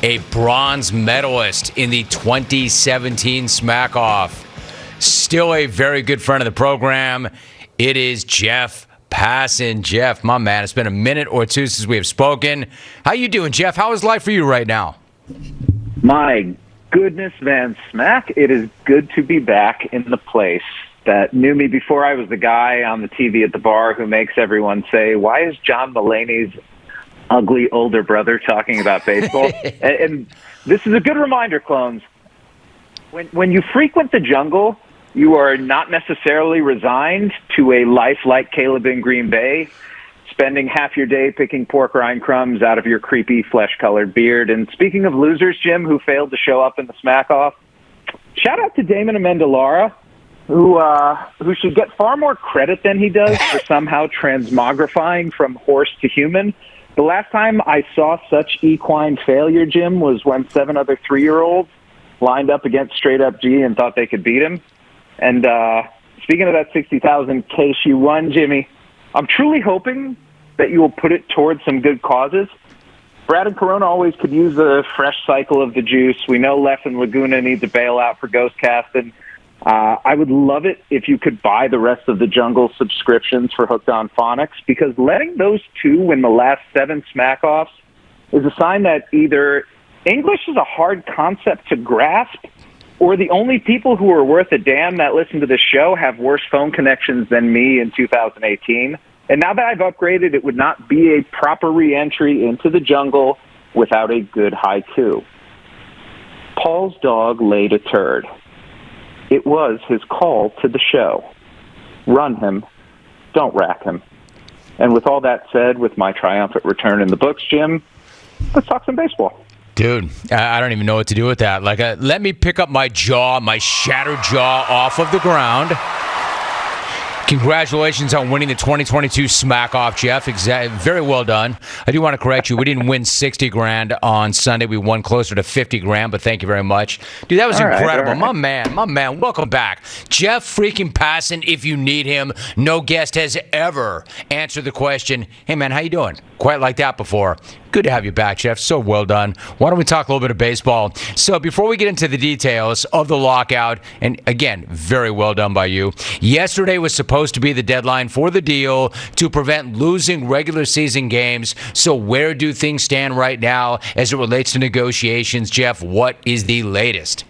a bronze medalist in the 2017 Smack Off. Still a very good friend of the program. It is Jeff Passan. Jeff, my man, it's been a minute or two since we have spoken. How you doing, Jeff? How is life for you right now? My goodness, Van Smack, it is good to be back in the place that knew me before I was the guy on the TV at the bar who makes everyone say, why is John Mulaney's ugly older brother talking about baseball? and this is a good reminder, clones. When you frequent the jungle, you are not necessarily resigned to a life like Caleb in Green Bay, spending half your day picking pork rind crumbs out of your creepy flesh-colored beard. And speaking of losers, Jim, who failed to show up in the Smack-Off, shout out to Damon Amendolara, who should get far more credit than he does for somehow transmogrifying from horse to human. The last time I saw such equine failure, Jim, was when 7 other 3-year-olds lined up against Straight Up G and thought they could beat him. And speaking of that 60,000 case you won, Jimmy, I'm truly hoping that you will put it towards some good causes. Brad and Corona always could use a fresh cycle of the juice. We know Leff and Laguna need to bail out for ghost casting. I would love it if you could buy the rest of the Jungle subscriptions for Hooked on Phonics, because letting those two win the last 7 Smack-Offs is a sign that either English is a hard concept to grasp, or the only people who are worth a damn that listen to this show have worse phone connections than me in 2018. And now that I've upgraded, it would not be a proper re-entry into the jungle without a good haiku. Paul's dog laid a turd. It was his call to the show. Run him. Don't rack him. And with all that said, with my triumphant return in the books, Jim, let's talk some baseball. Dude, I don't even know what to do with that. Let me pick up my shattered jaw off of the ground. Congratulations on winning the 2022 Smack Off, Jeff. Very well done. I do want to correct you. We didn't win 60 grand on Sunday. We won closer to 50 grand, but thank you very much. Dude, that was incredible. All right. My man, welcome back. Jeff freaking Passan, if you need him. No guest has ever answered the question, hey man, how you doing? Quite like that before. Good to have you back, Jeff. So well done. Why don't we talk a little bit of baseball? So before we get into the details of the lockout, and again, very well done by you. Yesterday was supposed to be the deadline for the deal to prevent losing regular season games. So where do things stand right now as it relates to negotiations? Jeff, what is the latest?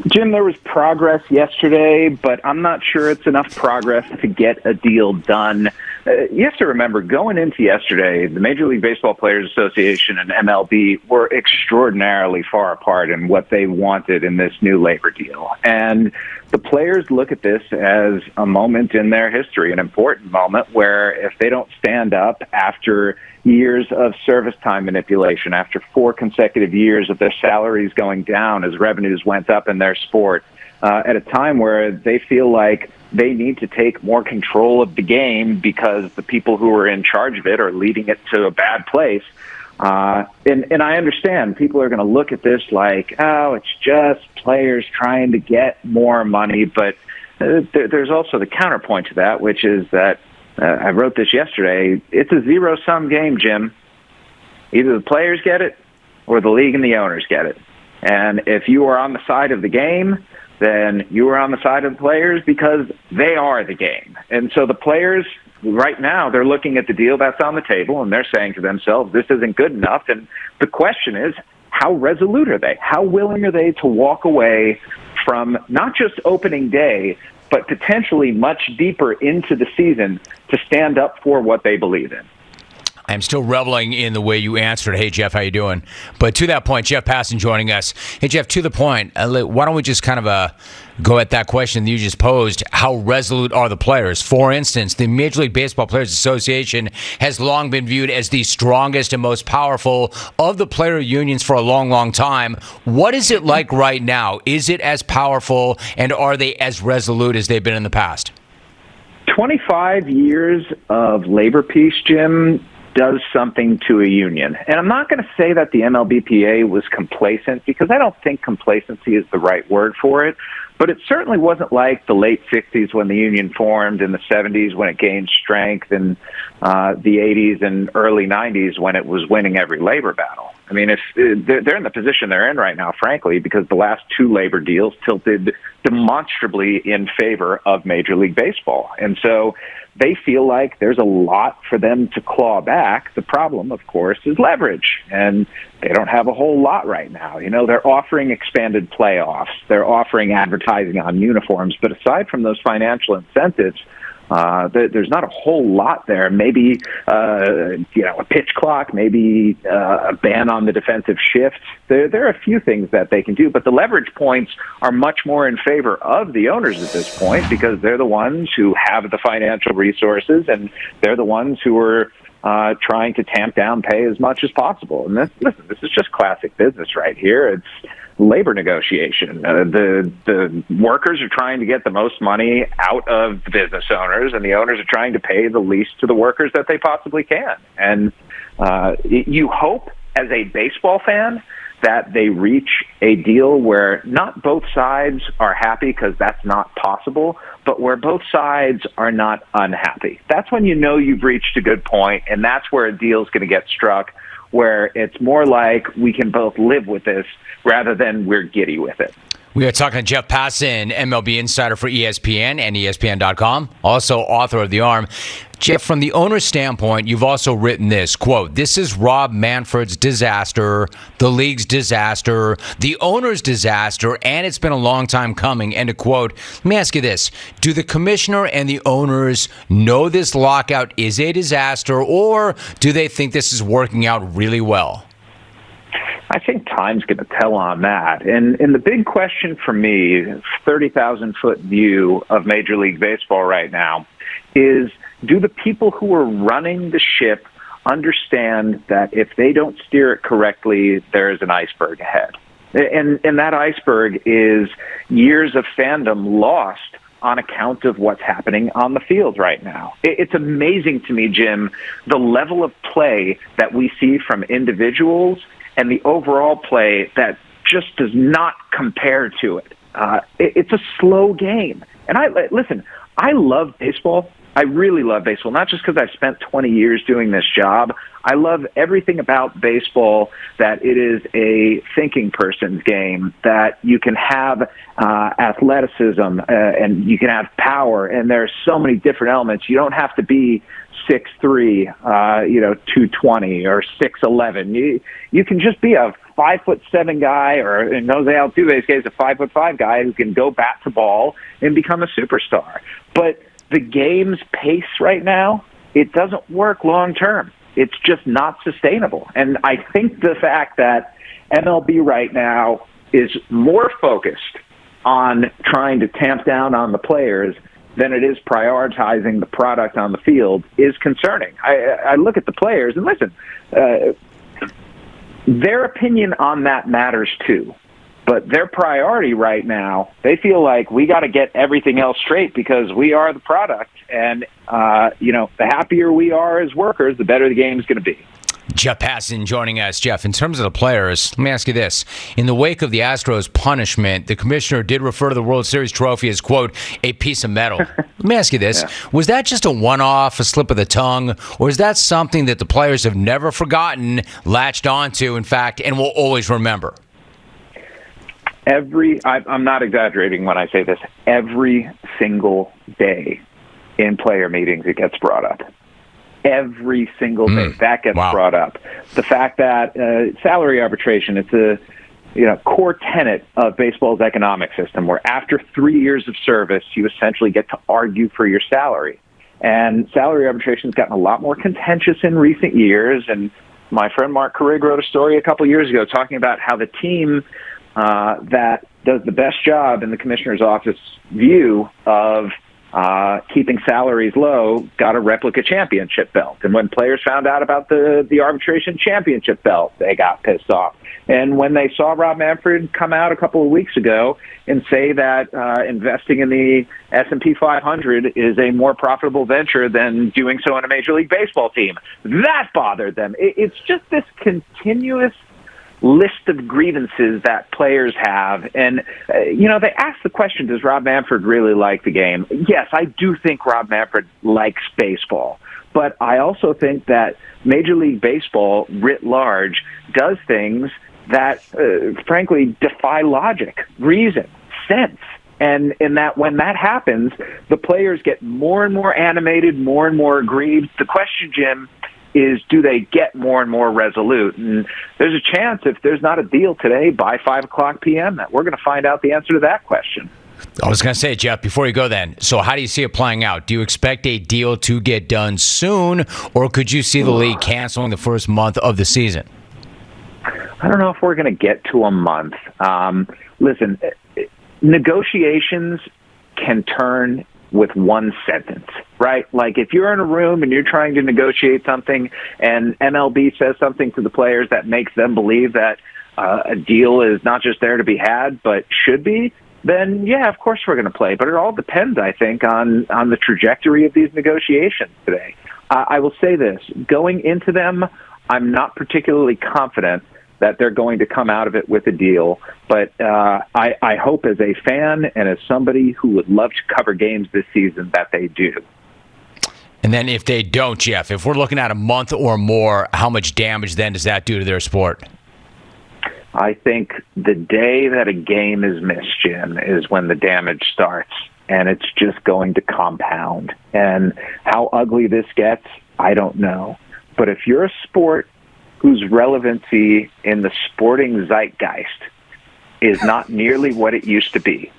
Jim, there was progress yesterday, but I'm not sure it's enough progress to get a deal done. You have to remember, going into yesterday, the Major League Baseball Players Association and MLB were extraordinarily far apart in what they wanted in this new labor deal. And the players look at this as a moment in their history, an important moment where if they don't stand up after years of service time manipulation, after 4 consecutive years of their salaries going down as revenues went up in their sport, at a time where they feel like they need to take more control of the game because the people who are in charge of it are leading it to a bad place. And I understand people are going to look at this like, oh, it's just players trying to get more money. But there's also the counterpoint to that, which is that I wrote this yesterday. It's a zero-sum game, Jim. Either the players get it or the league and the owners get it. And if you are on the side of the game, then you are on the side of the players because they are the game. And so the players, right now, they're looking at the deal that's on the table, and they're saying to themselves, this isn't good enough. And the question is, how resolute are they? How willing are they to walk away from not just opening day, but potentially much deeper into the season to stand up for what they believe in? I'm still reveling in the way you answered, hey, Jeff, how you doing? But to that point, Jeff Passan joining us. Hey, Jeff, to the point, why don't we just kind of go at that question that you just posed? How resolute are the players? For instance, the Major League Baseball Players Association has long been viewed as the strongest and most powerful of the player unions for a long, long time. What is it like right now? Is it as powerful, and are they as resolute as they've been in the past? 25 years of labor peace, Jim, does something to a union. And I'm not going to say that the MLBPA was complacent, because I don't think complacency is the right word for it. But it certainly wasn't like the late 60s when the union formed, in the 70s when it gained strength, and the 80s and early 90s when it was winning every labor battle. I mean, if they're in the position they're in right now, frankly, because the last two labor deals tilted demonstrably in favor of Major League Baseball. And so they feel like there's a lot for them to claw back. The problem, of course, is leverage. And they don't have a whole lot right now. You know, they're offering expanded playoffs. They're offering advertising on uniforms. But aside from those financial incentives, there's not a whole lot there. Maybe, a pitch clock, maybe a ban on the defensive shift. There are a few things that they can do, but the leverage points are much more in favor of the owners at this point because they're the ones who have the financial resources and they're the ones who are trying to tamp down pay as much as possible. And this is just classic business right here. It's labor negotiation. The workers are trying to get the most money out of the business owners, and the owners are trying to pay the least to the workers that they possibly can. And you hope, as a baseball fan, that they reach a deal where not both sides are happy, because that's not possible, but where both sides are not unhappy. That's when you know you've reached a good point, and that's where a deal is going to get struck, where it's more like we can both live with this rather than we're giddy with it. We are talking to Jeff Passan, MLB insider for ESPN and ESPN.com, also author of The Arm. Jeff, from the owner's standpoint, you've also written this, quote, "This is Rob Manfred's disaster, the league's disaster, the owner's disaster, and it's been a long time coming," end of quote. Let me ask you this. Do the commissioner and the owners know this lockout is a disaster, or do they think this is working out really well? I think time's going to tell on that. And the big question for me, 30,000-foot view of Major League Baseball right now, is do the people who are running the ship understand that if they don't steer it correctly, there is an iceberg ahead? And that iceberg is years of fandom lost on account of what's happening on the field right now. It's amazing to me, Jim, the level of play that we see from individuals and the overall play that just does not compare to it. It's a slow game. And I love baseball. I really love baseball, not just because I've spent 20 years doing this job. I love everything about baseball, that it is a thinking person's game, that you can have athleticism and you can have power, and there are so many different elements. You don't have to be 6'3", 220 or 6'11". You can just be a 5'7" guy, or in Jose Altuve's case, a 5'5" guy who can go bat to ball and become a superstar. But the game's pace right now, it doesn't work long term. It's just not sustainable. And I think the fact that MLB right now is more focused on trying to tamp down on the players than it is prioritizing the product on the field is concerning. I look at the players, and listen, their opinion on that matters too. But their priority right now, they feel like we got to get everything else straight because we are the product. And, the happier we are as workers, the better the game is going to be. Jeff Passan joining us. Jeff, in terms of the players, let me ask you this. In the wake of the Astros' punishment, the commissioner did refer to the World Series trophy as, quote, a piece of metal. Let me ask you this. Yeah. Was that just a one-off, a slip of the tongue, or is that something that the players have never forgotten, latched onto, in fact, and will always remember? I'm not exaggerating when I say this, every single day in player meetings it gets brought up. Every single day that gets brought up. The fact that salary arbitration, it's a core tenet of baseball's economic system, where after 3 years of service, you essentially get to argue for your salary. And salary arbitration has gotten a lot more contentious in recent years. And my friend Mark Carrig wrote a story a couple years ago talking about how the team that does the best job in the commissioner's office view of keeping salaries low got a replica championship belt. And when players found out about the arbitration championship belt, they got pissed off. And when they saw Rob Manfred come out a couple of weeks ago and say that investing in the S&P 500 is a more profitable venture than doing so on a Major League Baseball team, that bothered them. It's just this continuous list of grievances that players have. And, they ask the question, does Rob Manfred really like the game? Yes, I do think Rob Manfred likes baseball. But I also think that Major League Baseball, writ large, does things that, frankly, defy logic, reason, sense. And in that, when that happens, the players get more and more animated, more and more aggrieved. The question, Jim, is do they get more and more resolute? And there's a chance if there's not a deal today by 5 o'clock p.m. that we're going to find out the answer to that question. I was going to say, Jeff, before you go then, so how do you see it playing out? Do you expect a deal to get done soon, or could you see the league canceling the first month of the season? I don't know if we're going to get to a month. Listen, negotiations can turn with one sentence, right? Like if you're in a room and you're trying to negotiate something and MLB says something to the players that makes them believe that a deal is not just there to be had, but should be, then yeah, of course we're going to play. But it all depends, I think, on the trajectory of these negotiations today. I will say this, going into them, I'm not particularly confident that they're going to come out of it with a deal. But I hope as a fan and as somebody who would love to cover games this season that they do. And then if they don't, Jeff, if we're looking at a month or more, how much damage then does that do to their sport? I think the day that a game is missed, Jim, is when the damage starts. And it's just going to compound. And how ugly this gets, I don't know. But if you're a sport whose relevancy in the sporting zeitgeist is not nearly what it used to be,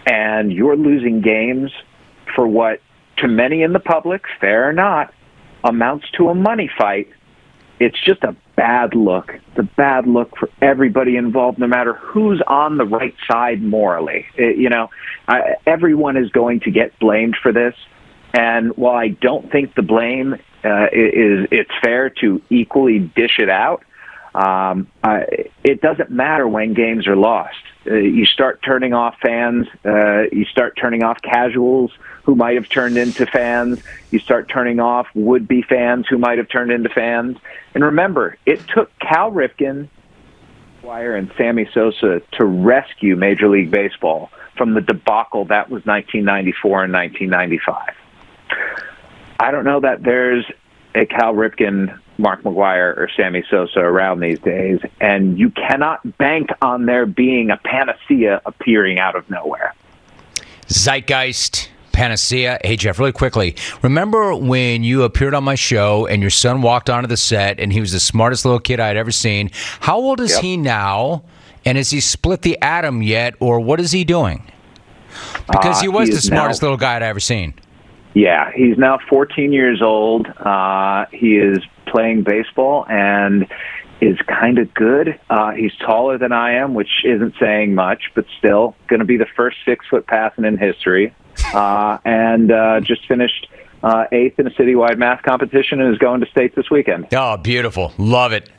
and you're losing games for what, to many in the public, fair or not, amounts to a money fight, it's just a bad look. It's a bad look for everybody involved, no matter who's on the right side morally. Everyone is going to get blamed for this. And while I don't think the blame it's fair to equally dish it out, it doesn't matter when games are lost. You start turning off fans. You start turning off casuals who might have turned into fans. You start turning off would-be fans who might have turned into fans. And remember, it took Cal Ripken, McGwire, and Sammy Sosa to rescue Major League Baseball from the debacle that was 1994 and 1995. I don't know that there's a Cal Ripken, Mark McGwire, or Sammy Sosa around these days, and you cannot bank on there being a panacea appearing out of nowhere. Zeitgeist, panacea. Hey, Jeff, really quickly, remember when you appeared on my show and your son walked onto the set and he was the smartest little kid I'd ever seen? How old is he now, and has he split the atom yet, or what is he doing? Because he was the smartest little guy I'd ever seen. Yeah, he's now 14 years old. He is playing baseball and is kind of good. He's taller than I am, which isn't saying much, but still going to be the first 6-foot passing in history. And just finished 8th in a citywide math competition and is going to state this weekend. Oh, beautiful. Love it.